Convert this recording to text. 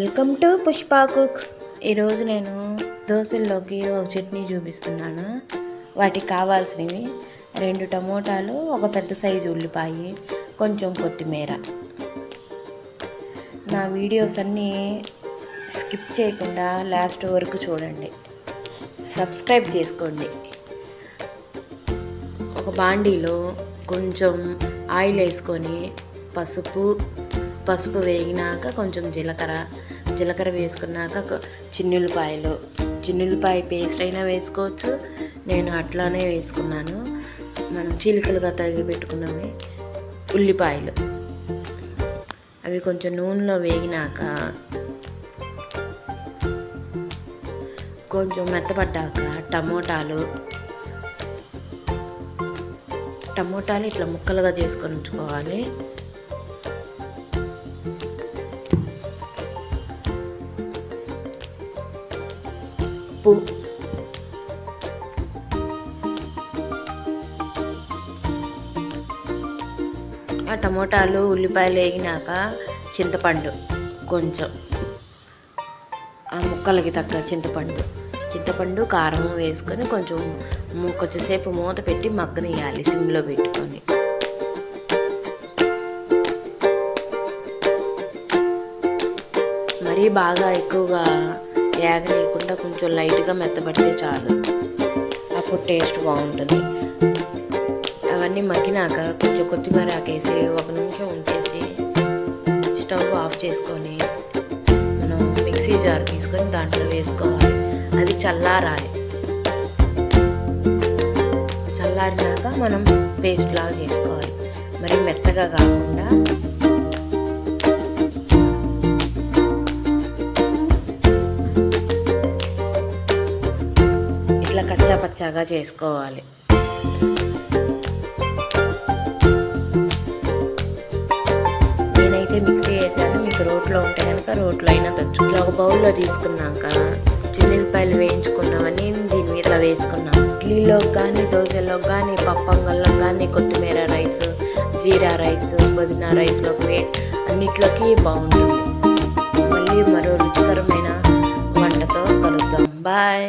Welcome to Pushpa cooks. ఈరోజు నేను దోశల్లోకి ఒక చట్నీ చూపిస్తున్నాను. వాటికి కావాల్సినవి 2 టమోటాలు, ఒక పెద్ద సైజు ఉల్లిపాయ, కొంచెం కొత్తిమీర. నా వీడియోస్ అన్నీ స్కిప్ చేయకుండా లాస్ట్ వరకు చూడండి, సబ్స్క్రైబ్ చేసుకోండి. ఒక బాండీలో కొంచెం ఆయిల్ వేసుకొని పసుపు వేగినాక కొంచెం జీలకర్ర వేసుకున్నాక చిన్నులపాయ పేస్ట్ అయినా వేసుకోవచ్చు. నేను అట్లానే వేసుకున్నాను. మనం చీలికలుగా తరిగి పెట్టుకున్నవి ఉల్లిపాయలు, అవి కొంచెం నూనెలో వేగినాక కొంచెం మెత్తపడ్డాక టమోటాలు ఇట్లా ముక్కలుగా చేసుకొని ఉంచుకోవాలి. ఉప్పు, ఆ టమోటాలు ఉల్లిపాయలు వేగినాక చింతపండు, కొంచెం ఆ ముక్కలకి తగ్గ చింతపండు కారం వేసుకొని కొంచెంసేపు మూత పెట్టి మగ్గనియాలి సిమ్లో పెట్టుకొని. మరీ బాగా ఎక్కువగా వేగలేకుండా కొంచెం లైట్గా మెత్తబడితే చాలు, అప్పుడు టేస్ట్ బాగుంటుంది. అవన్నీ మగ్గినాక కొంచెం కొత్తిమీర వేసి 1 నిమిషం ఉంచేసి స్టవ్ ఆఫ్ చేసుకొని మనం మిక్సీ జార్ తీసుకొని దాంట్లో వేసుకోవాలి. అది చల్లారాలి. చల్లారినాక మనం పేస్ట్ లాగా చేసుకోవాలి, మరి మెత్తగా కాకుండా. ఇట్లా కచ్చాపచ్చాగా చేసుకోవాలి. నేనైతే మిక్సీ వేసాను, మీకు రోట్లో ఉంటే కనుక రోట్లో అయినా తెచ్చు. ఇట్లా ఒక బౌల్లో తీసుకున్నాక చిన్నులపాయలు వేయించుకున్నవన్నీ దీని మీద వేసుకున్నాను. ఇడ్లీలోకి కానీ, దోశలోకి కానీ, పప్పంగల్లోకి కానీ, కొత్తిమీర రైస్, జీరా రైస్, పుదీనా రైస్లోకి అన్నిట్లోకి బాగుంటుంది. మళ్ళీ మరో రుచికరమైన వంటతో కలుద్దాం. బాయ్.